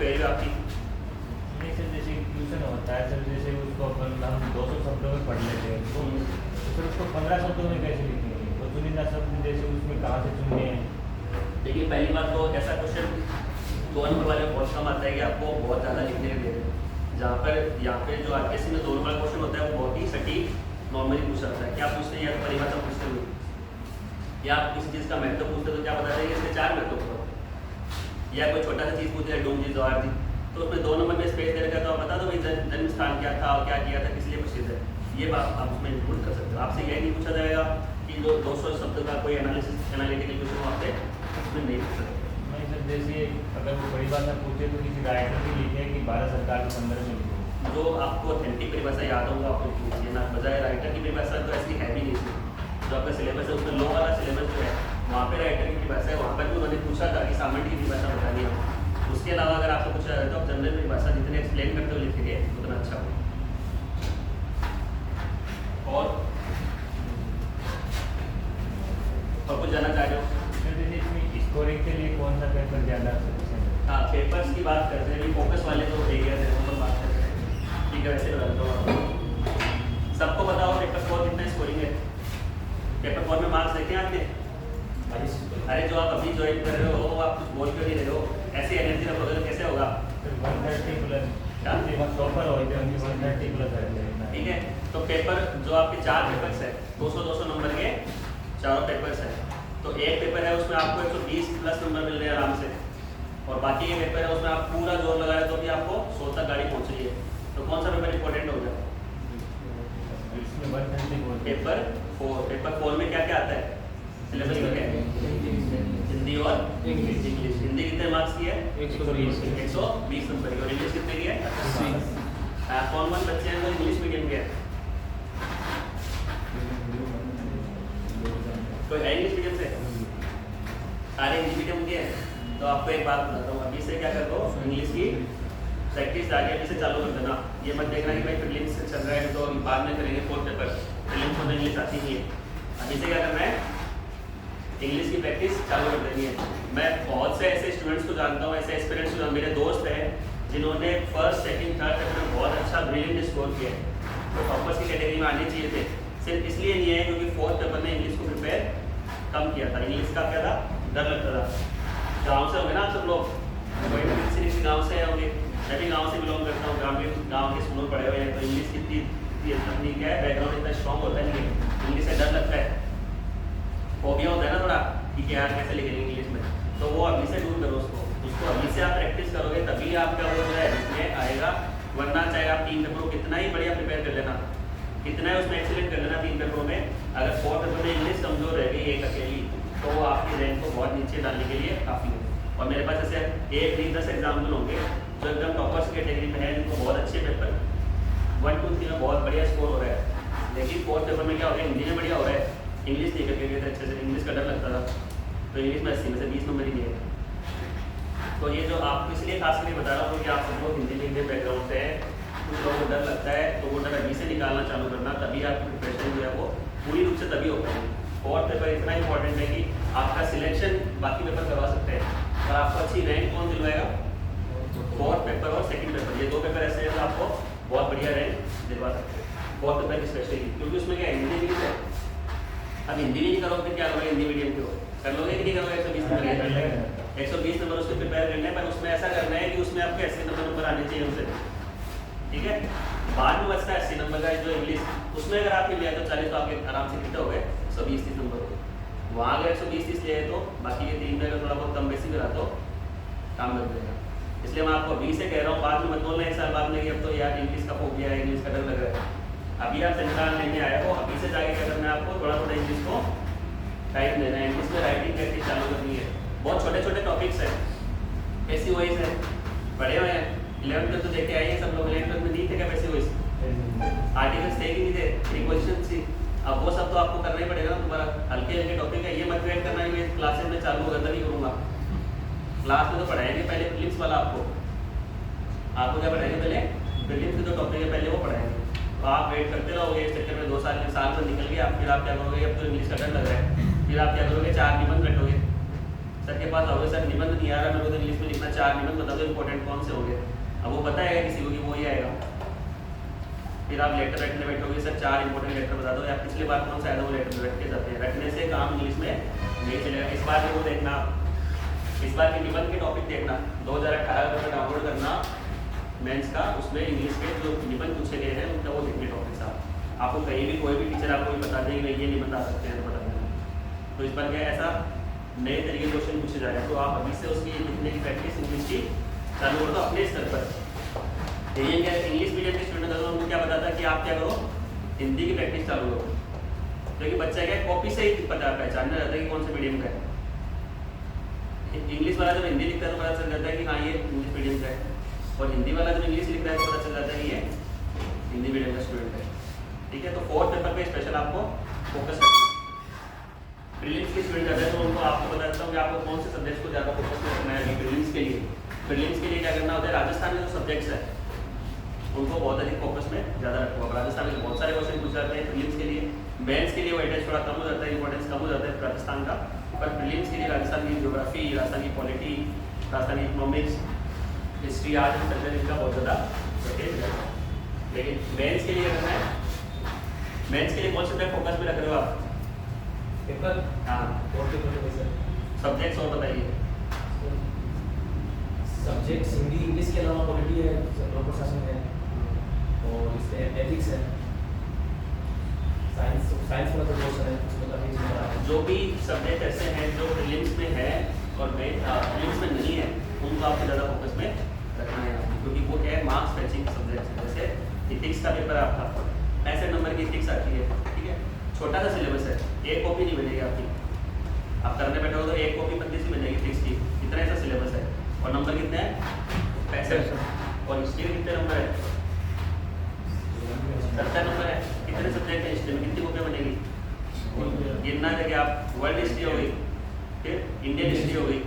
गई हो आपकी? नहीं सर, जैसे ट्यूशन होता है सर, जैसे उसको अपन हम 200 शब्दों में पढ़ लेते हैं तो फिर उसको 15 शब्दों में कैसे लिखेंगे? तो चुनिंदा शब्द जैसे उसमें कहाँ से चुनने हैं? देखिए पहली बात तो ऐसा क्वेश्चन 2 नंबर वाले में बहुत कम आता है कि आपको बहुत ज़्यादा लिखने के दे रहे हैं। जहाँ पर यहाँ पे जो आरपीएससी में 2 नंबर का क्वेश्चन होता है वो बहुत ही सटीक नॉर्मली पूछा जाता है। क्या पूछते हैं या तो परिभाषा पूछते हुए या आप किसी चीज़ का महत्व पूछते तो क्या बताते हैं इसके 4 महत्व होते हैं, या कोई छोटा सा चीज़ पूछते हैं डूम जी जवार जी, तो उसमें 2 नंबर में स्पेस दे रखा तो आप बता दो भाई जन्म स्थान क्या था और क्या किया था, किस लिए प्रसिद्ध है। ये बात आप उसमें इंक्लूड कर सकते हो। आपसे यह नहीं पूछा जाएगा कि जो 200 शब्द का कोई एनालिटिकल क्वेश्चन हो आपसे उसमें नहीं पूछ सकते। नहीं सर, जैसे अगर वो परिभाषा पूछे तो किसी राइटर की लिखे कि भारत सरकार के संदर्भ में लिखे। जो आपको ऑथेंटिक परिभाषा याद होगा आपको पूछिए ना, बजाय राइटर की परिभाषा तो ऐसी है भी नहीं इसमें। जो आपका सिलेबस है उसमें लो वाला सिलेबस जो है वहाँ पे राइटर की परिभाषा है, वहाँ पर भी उन्होंने पूछा था कि सामान्य की परिभाषा बता दी है। उसके अलावा अगर आपसे पूछा जाए तो आप जनरल परिभाषा जितने एक्सप्लेन करते हुए लिखेंगे उतना अच्छा हो। और कुछ जानना चाह रहे हो? सर जैसे इसमें स्कोरिंग के लिए कौन सा पेपर ज़्यादा सफिशिएंट है? हाँ, पेपर्स की बात करते हैं, फोकस वाले जो एरियाज हैं उन पर बात करते हैं। ठीक है, वैसे बताता हूँ आपको। सबको पता हो पेपर 4 कितना स्कोरिंग है? पेपर 4 में मार्क्स देखे आपने? अरे जो आप अभी ज्वाइन कर रहे हो वो आप कुछ बोल क्यों नहीं रहे हो? ऐसी एनर्जी रखोगे तो कैसे होगा? सर 130 प्लस क्या? टॉपर हो गए उनकी 130 प्लस है। ठीक है, तो पेपर जो आपके 4 पेपर्स है 200-200 नंबर के चारों पेपर्स है, तो एक पेपर है उसमें आपको 120 प्लस नंबर मिल रहे हैं आराम से, और बाकी ये पेपर है उसमें आप पूरा जोर लगाए तो भी आपको 100 तक गाड़ी पहुंच रही है। तो कौन सा पेपर इंपॉर्टेंट हो गया? इसमें 130 बोल पेपर 4। पेपर 4 में क्या क्या आता है? सिलेबस में क्या है? हिंदी और इंग्लिश। हिंदी कितने मार्क्स की है? 120 नंबर की। और इंग्लिश कितने की है? 80। कौन बच्चे हैं जो इंग्लिश मीडियम के हैं? कोई है इंग्लिश मीडियम से? सारे इंग्लिश मीडियम के हैं। तो आपको एक बात बताता हूँ, अभी से क्या कर दो, इंग्लिश की प्रैक्टिस आगे अभी से चालू कर देना। ये मत देखना कि भाई प्रीलिम्स चल रहा है तो बाद में करेंगे 4 पेपर, प्रीलिम्स में इंग्लिश आती नहीं है। अभी से क्या करना है, इंग्लिश की प्रैक्टिस चालू कर देनी है। मैं बहुत से ऐसे स्टूडेंट्स को जानता हूँ, ऐसे एस्पिरेंट्स जो मेरे दोस्त हैं जिन्होंने फर्स्ट, सेकंड, थर्ड पेपर में बहुत अच्छा ब्रिलियंट स्कोर किया है, तो टॉपर्स की कैटेगरी में आने चाहिए थे। सिर्फ इसलिए नहीं है क्योंकि 4th पेपर में इंग्लिश को प्रिपेयर कम किया था। इंग्लिश का क्या था, डर लगता था। गाँव से होंगे ना आप सब लोग, कोई भी किसी गाँव से होंगे, मैं भी गाँव से बिलोंग करता हूँ, ग्रामीण गाँव के स्कूल में पढ़े हुए हैं, तो इंग्लिश कितनी अपनी क्या है बैकग्राउंड इतना स्ट्रॉन्ग होता है नहीं, इंग्लिश से डर लगता है, फोबिया होता है ना थोड़ा कि यार कैसे लिखेंगे इंग्लिश में। तो वो अभी से दूर करो उसको अभी से आप प्रैक्टिस करोगे तभी आपका वो जो है इसमें आएगा। वरना चाहे आप 3 पेपरों को कितना ही बढ़िया प्रिपेयर कर लेना, कितना है उसमें एक्सीलेंट कर लेना 3 पेपरों में, अगर 4th पेपर में इंग्लिश कमजोर रह गई एक अकेली तो वो आपकी रैंक को बहुत नीचे डालने के लिए काफ़ी है। और मेरे पास ऐसे 1, 2, 10 एग्जाम्पल होंगे जो एकदम टॉपर्स कैटेगरी में है, जिनको बहुत अच्छे पेपर 1, 2, 3 में बहुत बढ़िया स्कोर हो रहा है, लेकिन 4th पेपर में क्या हो गया, हिंदी में बढ़िया हो रहा है, इंग्लिश नहीं करके गए थे अच्छे से, इंग्लिश का डर लगता था, तो इंग्लिश में 80 में से 20 नंबर ही नहीं है। तो ये जो आपको इसलिए खास करके बता रहा हूँ कि आप सब लोग हिंदी मीडियम बैकग्राउंड से हैं, कुछ लोगों को डर लगता है, तो वो डर अभी से निकालना चालू करना, तभी आपकी प्रिपरेशन जो है वो पूरी रूप से तभी हो पाएगी। 4th पेपर इतना इंपॉर्टेंट है कि आपका सिलेक्शन बाकी पेपर करवा सकते हैं, और आपको अच्छी रैंक कौन दिलवाएगा? 4th पेपर और 2nd पेपर, ये 2 पेपर ऐसे हैं जो आपको बहुत बढ़िया रैंक दिलवा सकते हैं। 4th पेपर स्पेशली क्योंकि उसमें क्या हिंदी इंग्लिश है। अब हिंदी भी नहीं करोगे क्या करोगे, हिंदी मीडियम के हो कर लोगे कि नहीं करोगे? 120 नंबर 120 नंबर उसके प्रिपेयर करने हैं, पर उसमें ऐसा करना है कि उसमें आपके 80 नंबर आने चाहिए उनसे, ठीक है। बाद में बचता है 80 नंबर का जो इंग्लिश, उसमें अगर आप लिया तो 40 तो आपके आराम से कितने हो गए, 120-30 नंबर हो गए। वहाँ अगर 120-30 ले तो बाकी ये 3 में अगर थोड़ा बहुत कम बेसी करा तो काम कर देगा। इसलिए मैं आपको अभी से कह रहा हूँ, बाद में मत बोलना 1 साल बाद में कि अब तो यार इंग्लिश का फोबिया है, इंग्लिश का डर लग रहा है। अभी आप सेंट्रल लेने आए हो, अभी से जाके क्या करना है आपको, थोड़ा थोड़ा इंग्लिश को टाइम देना है, इंग्लिश में राइटिंग प्रैक्टिस चालू करनी है। बहुत छोटे छोटे टॉपिक्स हैं, पैसिव वॉइस है, पढ़े हुए हैं 11th में तो देखे आए सब लोग, 11th में नहीं थे क्या पैसिव वॉइस? आर्टिकल्स थे कि नहीं थे, प्रीपोजिशन थी, अब वो सब तो आपको करना ही पड़ेगा ना तुम्हारा। हल्के हल्के टॉपिक है, ये मत वेट करना है क्लासेस में चालू होगा तभी करूँगा। क्लास में तो पढ़ाएंगे पहले प्रीलिम्स वाला, आपको क्या पढ़ाएंगे पहले प्रीलिम्स के जो टॉपिक है पहले वो पढ़ाएंगे। तो आप वेट करते रहोगे, इस चक्कर में 2 साल से निकल गया, फिर आप क्या करोगे, अब तो इंग्लिश का डर लग रहा है, फिर आप क्या करोगे, 4 निबंध रटोगे, सर के पास आओगे, सर निबंध नहीं आ रहा मेरे को तो इंग्लिश में लिखना, 4 निबंध बता दो इंपॉर्टेंट कौन से होंगे। अब वो पता है किसी को कि वो ही आएगा। फिर आप लेटर रटने बैठोगे, सर 4 इंपॉर्टेंट लेटर बता दो, या पिछले बार कौन सा आया था वो लेटर रट के जाते हैं। रटने से काम इंग्लिश में नहीं चलेगा। इस बार के वो देखना, इस बार के निबंध के टॉपिक देखना, 2018 का डाउनलोड करना मेंस का, उसमें इंग्लिश के जो निबंध पूछे गए हैं उनका वो देखने टॉपिक साहब। आपको कहीं भी कोई भी टीचर आपको भी बता देंगे ये निबंध आ सकते हैं, बता देंगे। तो इस बार क्या है, ऐसा नए तरीके के क्वेश्चन पूछे जा रहे हैं, तो आप अभी से उसकी लिखने की प्रैक्टिस इंग्लिश की चालू कर दो अपने स्तर पर। ये क्या इंग्लिश मीडियम के स्टूडेंट है, उनको क्या बताता है कि आप क्या करो, हिंदी की प्रैक्टिस चालू करो, क्योंकि बच्चा क्या कॉपी से ही पता पहचानना रहता है कि कौन से मीडियम का है। इंग्लिश वाला जब हिंदी लिखता है तो पता चल जाता है कि हाँ ये इंग्लिश मीडियम का है, और हिंदी वाला जब इंग्लिश लिखता है तो पता चल जाता है कि ये हिंदी मीडियम का स्टूडेंट है। ठीक है, तो 4th पेपर पे स्पेशल आपको फोकस करना है। प्रीलिम्स के स्टूडेंट रहते हैं तो उनको आपको बता देता हूँ कि आपको कौन से सब्जेक्ट्स को ज़्यादा फोकस करना है प्रीलिम्स के लिए। प्रीलिम्स के लिए क्या करना होता है, राजस्थान में जो सब्जेक्ट्स है उनको बहुत अधिक फोकस में ज़्यादा रखो। अब राजस्थान में बहुत सारे क्वेश्चन पूछ जाते हैं प्रीलिम्स के लिए, मेंस के लिए वेटेज थोड़ा कम हो जाता है, इंपॉर्टेंस कम हो जाता है राजस्थान का, पर प्रीलिम्स के लिए राजस्थान की ज्योग्राफी, राजस्थान की पॉलिटी, राजस्थान की economics, history, art and culture इनका बहुत ज़्यादा वेटेज रहता है। लेकिन मेंस के लिए करना है, मेंस के लिए कौन से फोकस में रख रहे हो आप पेपर? हाँ, और पेपर में सर सब्जेक्ट्स और बताइए। सब्जेक्ट हिंदी इंग्लिश के अलावा पॉलिटी है, लोक प्रशासन है, और इसमें एथिक्स है, साइंस वाला तो क्वेश्चन है उसमें काफ़ी चीज़ बता है। जो भी सब्जेक्ट ऐसे हैं जो प्रीलिम्स में है और प्रीलिम्स में नहीं है उनको आपको ज़्यादा फोकस में रखना है, क्योंकि वो क्या है मार्क्स फैचिंग सब्जेक्ट है। जैसे इथिक्स का पेपर आपका ऐसे नंबर की इथिक्स आती है, ठीक है, छोटा सा सिलेबस है, एक कॉपी नहीं बनेगी आपकी, आप करने बैठोगे तो एक कॉपी 35 ही बनेगी इथिक्स की, इतना ऐसा सिलेबस है। और नंबर कितने हैं 65, और हिस्ट्री में कितने नंबर है 70 नंबर है। कितने सब्जेक्ट है हिस्ट्री में, कितनी कॉपियाँ बनेगी, गिनना है कि आप वर्ल्ड हिस्ट्री हो गई, फिर इंडियन हिस्ट्री हो गई,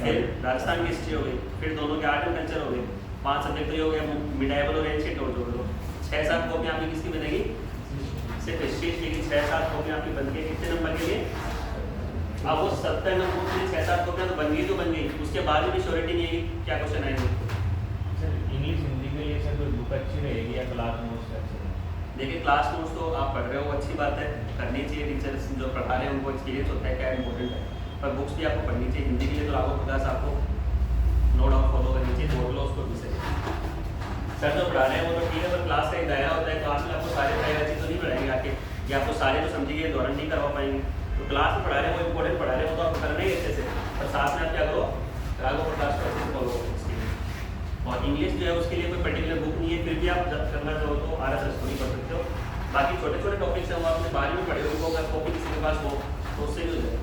फिर राजस्थान की हिस्ट्री हो गई, फिर दोनों के आर्ट एंड कल्चर हो गए, 5 सब्जेक्ट तो ये हो गया, मिडाइवल और एंशिएंट और जोड़ दो, 6-7 कॉपियाँ आपकी किसकी बनेगी, सिर्फ हिस्ट्री की 6-7 कॉपियाँ आपकी बन गई। कितने नंबर के लिए, अब वो 70 नंबर के लिए 6-7 कॉपियाँ तो बन गई, तो बन गई, उसके बाद भी श्योरिटी नहीं है कि क्या क्वेश्चन आएंगे। सर इंग्लिश हिंदी के लिए सर कोई बुक अच्छी रहेगी या क्लास नोट्स अच्छे रहेंगे? देखिए क्लास नोट्स तो आप पढ़ रहे हो अच्छी बात है, करनी चाहिए, टीचर्स जो पढ़ा रहे हैं उनको एक्सपीरियंस होता है क्या इंपॉर्टेंट है, पर बुक्स भी आपको पढ़नी चाहिए। हिंदी के लिए तो आपको क्लास आपको नो डाउट फॉलो करनी चाहिए, बोल लो उसको भी सही। सर जो पढ़ा रहे हैं वो तो ठीक है, पर क्लास का एक दायरा होता है, क्लास में आपको सारे पढ़ाई चीज़ तो नहीं पढ़ाएंगे आके, या आपको सारे तो समझिए दौरान नहीं करवा पाएंगे। तो क्लास में पढ़ा रहे हैं वो इंपॉर्टेंट पढ़ा रहे हैं, वो तो आपको करना ही अच्छे से, पर साथ में आप क्या करो रागो प्रकाश को अच्छे से फॉलो करो इसके लिए। और इंग्लिश जो है उसके लिए कोई पर्टिकुलर बुक नहीं है, फिर भी आप जब करना चाहो तो RSS को नहीं पढ़ सकते हो। बाकी छोटे छोटे टॉपिक्स हैं वो आपने 12वीं में पढ़े हो, उनको अगर कॉपी किसी के पास हो तो उससे भी हो जाएगा।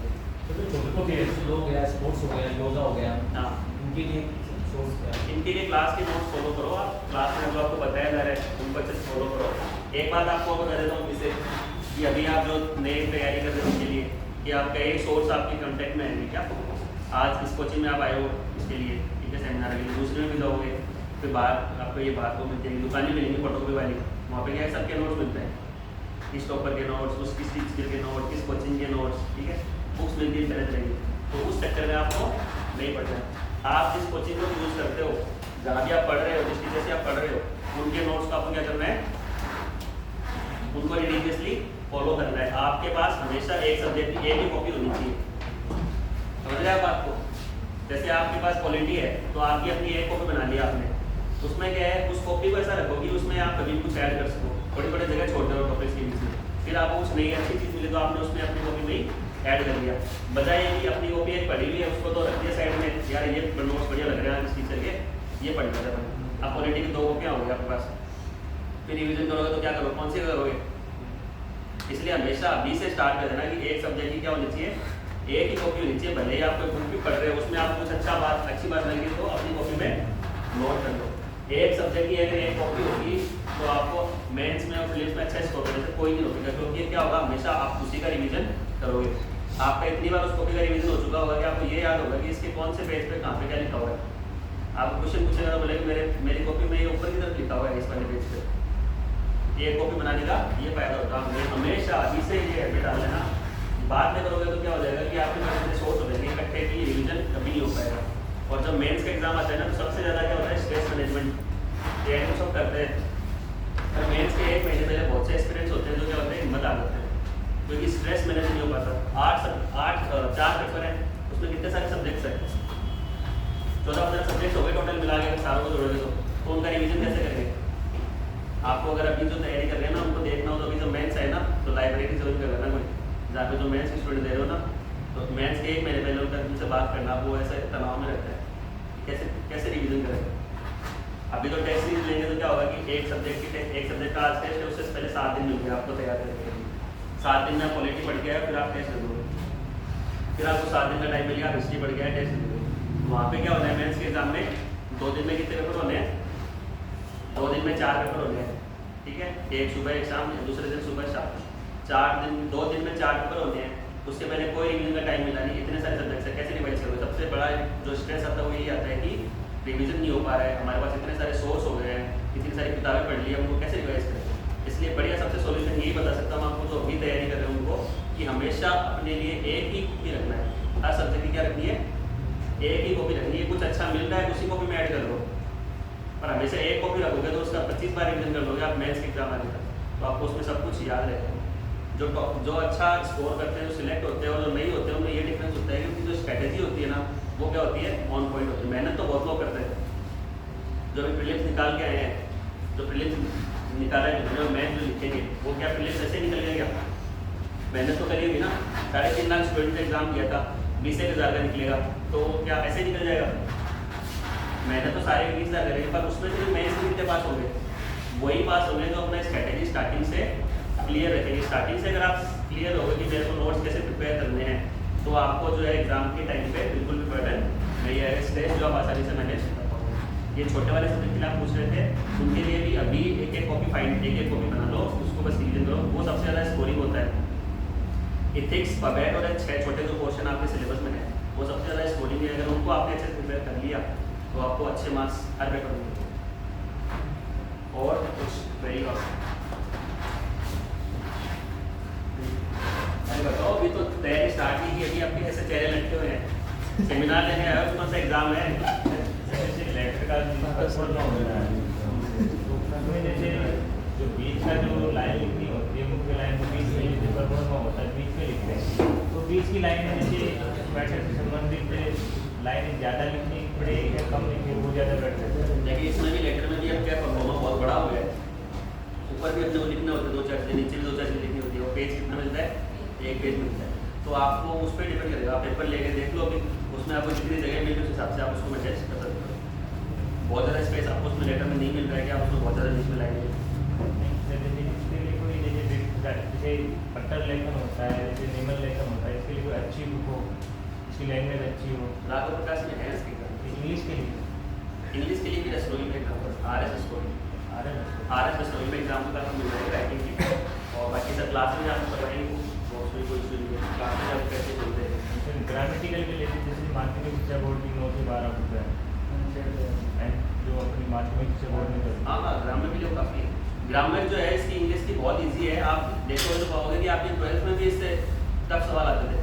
तो खेल हो गया, स्पोर्ट्स हो गया, योगा हो गया, हाँ, इनके लिए सोर्स क्या है? इनके लिए क्लास के नोट्स फॉलो करो आप, क्लास में जो आपको बताया जा रहा है उनको अच्छे से फॉलो करो। एक बात आपको बता देता हूँ जिससे कि अभी आप जो नई तैयारी कर रहे हो उसके लिए कि आपका एक सोर्स आपके कॉन्टैक्ट में आएंगे क्या, आज इस कोचिंग में आप आए हो इसके लिए, ठीक है, सेमिनार के लिए, दूसरे में भी जाओगे, फिर बाहर आपको ये बात को मिलती है, दुकानें मिलेंगी फोटोकॉपी वाली, वहाँ पे क्या है सबके नोट्स मिलते हैं, किस टॉपर के नोट्स, उसकी स्किल के नोट्स, किस कोचिंग के नोट्स, ठीक है, बुक्स मिलती है तरह तरह की। तो उस सेक्टर में आपको नहीं पढ़ना है। आप जिस कोचिंग को यूज़ करते हो, जहाँ भी आप पढ़ रहे हो, जिस टीचर से आप पढ़ रहे हो, उनके नोट्स को आपको क्या करना है, उनको रिलीजियसली फॉलो करना है। आपके पास हमेशा एक सब्जेक्ट की एक ही कॉपी होनी चाहिए, समझ रहे आप बात को। जैसे आपके पास पॉलिटी है तो आपकी अपनी एक कॉपी बना लिया आपने, उसमें क्या है उस कॉपी को ऐसा रखो कि उसमें आप कभी कुछ ऐड कर सको, थोड़ी थोड़ी जगह छोड़ दो टॉपिक्स के बीच में, फिर आपको कुछ नई अच्छी चीज़ मिले तो आपने उसमें अपनी कॉपी में ही ऐड कर दिया। बजाय कि अपनी कॉपी एक पढ़ी हुई है उसको तो रख दिया साइड में, यार ये नोट्स बढ़िया लग रहा है इस टीचर के, ये पढ़ लिया था। अब पॉलिटी की 2 कॉपियाँ होंगी आपके पास, फिर रिविजन करोगे तो क्या करोगे, कौन सी करोगे। इसलिए हमेशा अभी से स्टार्ट कर देना कि एक सब्जेक्ट की क्या होनी चाहिए, एक ही कॉपी होनी चाहिए। भले ही आप कोई बुक भी पढ़ रहे हो उसमें आप कुछ अच्छी बात लगी तो अपनी कॉपी में नोट कर लो। एक सब्जेक्ट की अगर एक कॉपी होगी तो आपको मेंस में और प्रीलिम्स में अच्छा स्कोर करने से कोई नहीं रोकेगा, क्योंकि क्या होगा हमेशा आप उसी का रिवीजन करोगे। आपका इतनी बार उस कॉपी का रिवीजन हो चुका होगा कि आपको ये याद होगा कि इसके कौन से पेज पे कहाँ पे क्या लिखा हुआ है। आपको क्वेश्चन पूछेगा तो बोलेगा मेरी कॉपी में ये ऊपर की तरफ लिखा हुआ है इस वाले पेज पे। ये कॉपी बनाने का ये फायदा होता है। हमेशा अभी से ये हैबिट डाल लेना, बाद में करोगे तो क्या हो जाएगा कि आपके पास सोर्स हो जाएंगे इकट्ठे है कि रिवीजन कभी नहीं हो पाएगा। और जब मेंस का एग्जाम आता है ना तो सबसे ज़्यादा क्या होता है, स्ट्रेस मैनेजमेंट। ये हम सब करते हैं, और मेंस के 1 महीने पहले बहुत से एक्सपीरियंस होते हैं जो क्या होते हैं, हिम्मत आ जाते हैं, क्योंकि स्ट्रेस मैनेज नहीं हो पाता। 4 पेपर हैं, उसमें कितने सारे सब्जेक्ट्स हैं, 14-15 सब्जेक्ट्स हो गए टोटल मिला के, अगर सारों को जोड़ोगे तो उनका रिवीजन कैसे करेंगे? आपको अगर अभी जो तैयारी कर रहे हैं ना उनको देखना हो तो अभी जो मेंस है ना तो लाइब्रेरी ज्वाइन कर लेना कोई, जहाँ पे जो मेंस के स्टूडेंट दे रहे हो ना तो मेंस के 1 महीने पहले उनसे बात करना, वो ऐसे तनाव में रहता है, कैसे रिवीजन करेंगे। अभी तो टेस्ट सीरीज लेंगे तो क्या होगा कि एक सब्जेक्ट का आज टेस्ट है, उससे पहले 7 दिन मिल गया आपको तैयार करने के लिए। 7 दिन में पॉलिटी पढ़ गया, फिर आप टेस्ट दे दोगे, फिर आपको 7 दिन का टाइम मिल गया, हिस्ट्री पढ़ गया, टेस्ट दे दोगे। वहाँ पे क्या होना है, मेंस के एग्जाम में 2 दिन में कितने पेपर होने हैं? 2 दिन में 4 पेपर होने हैं, ठीक है, एक सुबह एक शाम, दूसरे दिन सुबह शाम। 2 दिन में 4 पेपर होने हैं, उसके पहले कोई रिवीजन का टाइम मिला नहीं, इतने सारे सब्जेक्ट्स है, कैसे रिवाइज करोगे? सबसे बड़ा जो स्ट्रेस आता है वो यही आता है कि रिवीजन नहीं हो पा रहा है, हमारे पास इतने सारे सोर्स हो गए हैं, इतनी सारी किताबें पढ़ ली, हमको कैसे रिवाइज करें? इसलिए बढ़िया सबसे सोल्यूशन यही बता सकता हूँ आपको जो अभी तैयारी कर रहे हैं उनको, कि हमेशा अपने लिए एक ही कॉपी रखना है, हर सब्जेक्ट की क्या रखनी है, एक ही कॉपी रखनी है। कुछ अच्छा मिल रहा है उसी कॉपी में ऐड कर लो, पर हमेशा एक कॉपी रखोगे तो उसका 25 बार रिवीजन कर लोगे आप मेंस के एग्जाम आने तक, तो आपको उसमें सब कुछ याद रहेगा। जो अच्छा स्कोर करते हैं, जो सिलेक्ट होते हैं और जो नहीं होते हैं, उनमें ये डिफरेंस होता है क्योंकि जो स्ट्रैटेजी होती है ना वो क्या होती है, ऑन पॉइंट होती है। मेहनत तो बहुत लोग करते हैं, जो अभी प्रीलिम्स निकाल के आए हैं, जो प्रीलिम्स निकाला है जो मैथ जो लिखेंगे वो क्या प्रीलिम्स ऐसे निकल गया? मेहनत तो करिएगी ना, 3.5 लाख स्टूडेंट ने एग्जाम दिया था, 20,000 का निकलेगा, तो क्या ऐसे निकल जाएगा? मेहनत तो सारे 20,000 करेंगे, पर उसमें से मेंस में कितने पास होंगे? वही पास होंगे जो अपना स्ट्रैटेजी स्टार्टिंग से क्लियर रखेंगे। स्टार्टिंग से अगर आप क्लियर होगे कि मेरे को नोट्स कैसे प्रिपेयर करने हैं, तो आपको जो है एग्जाम के टाइम पे बिल्कुल भी बर्डन नहीं आएगा, स्ट्रेस जो आप आसानी से मैनेज कर पाओगे। ये छोटे वाले सब्जेक्ट के लिए आप पूछ रहे थे, उनके लिए भी अभी एक कॉपी बना लो, उसको बस रिवीजन करो, वो सबसे ज़्यादा स्कोरिंग होता है। इथिक्स, पबेट और 6 छोटे जो पोर्शन आपके सिलेबस में है वो सबसे ज़्यादा स्कोरिंग है। अगर उनको आपने अच्छे से प्रिपेयर कर लिया तो आपको अच्छे मार्क्स हर पेपर में मिलेंगे। और कुछ वेरी अरे बताओ, अभी तो तैयारी स्टार्ट नहीं की, अभी आपके ऐसे चेहरे लटके हुए हैं, सेमिनार लेने आए हो, कौन सा एग्जाम है? जैसे लेटर का पढ़ना होता है तो उसमें जैसे जो बीच का जो लाइन लिखनी होती है, मुख्य लाइन को बीच में जैसे पढ़ना होता है, बीच में लिखते हैं, तो बीच की लाइन में जैसे मैटर से संबंधित लाइन ज़्यादा लिखनी पड़ेगी या कम लिखनी, वो ज़्यादा बेटर है? देखिए इसमें भी लेटर में भी अब क्या परफॉर्मा बहुत बड़ा हो गया है, ऊपर भी अपने को लिखना होता है 2-4 चीज़ें, नीचे भी 2-4 चीज़ें लिखनी होती है, और पेज कितना मिलता है? 1 पेज मिलता है, तो आपको उस पर डिपेंड करेगा। आप पेपर लेके देख लो, अभी उसमें आपको जितनी जगह मिली उस हिसाब से आप उसको मैनेज कर सकते हो। बहुत ज़्यादा स्पेस आपको उसमें लेटर में नहीं मिल रहा है कि आप उसमें बहुत ज़्यादा लिख में लाएंगे। जैसे पट्टर लेखन होता है, जैसे निमन लेखन होता है, इसके लिए कोई अच्छी बुक हो, इसकी लैंग्वेज अच्छी हो। राघव प्रकाश में है इसके इंग्लिश के लिए भी रसोई में RS रसोई में एग्जाम का मिल जाएगा राइटिंग की, और बाकी सब क्लास में आपको करवाएंगे, उसमें कोई इशू नहीं है, क्लास में आप कैसे बोलते हैं। ग्रामेटिकल के लिए जैसे माध्यमिक शिक्षा बोर्ड की 9 से 12 रुपये है, जो अपनी माध्यमिक शिक्षा बोर्ड में करते हैं। हाँ, ग्रामर के लिए काफ़ी है। ग्रामर जो है इसकी इंग्लिश की बहुत इजी है, आप देखोगे तो पाओगे कि आपके 12th में भी इससे टफ सवाल आते थे,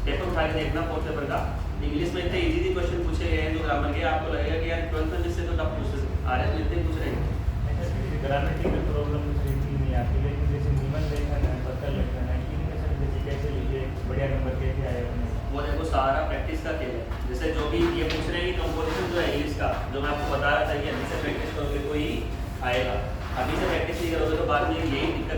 पेपर उठा के देखना 4th पेपर का, इंग्लिश में इतने इजी क्वेश्चन पूछे गए हैं जो ग्रामर के, आपको लगेगा कि यार 12th में जिससे तो टफ पूछते थे, RS में इतने पूछ रहे हैं। ग्रामेटिकल प्रॉब्लम कुछ इतनी नहीं आती, लेकिन जैसे निमन लेखन है, पत्र लेखन है, इनमें सर जैसे कैसे लिखे, बढ़िया नंबर कैसे आए अपने? वो देखो सारा प्रैक्टिस का खेल है। जैसे जो भी ये पूछ रहे हैं कि कंपोजिशन जो है इंग्लिश का, जो मैं आपको बता रहा था कि अभी से प्रैक्टिस करोगे कोई आएगा, अभी से प्रैक्टिस नहीं करोगे तो बाद में यही दिक्कत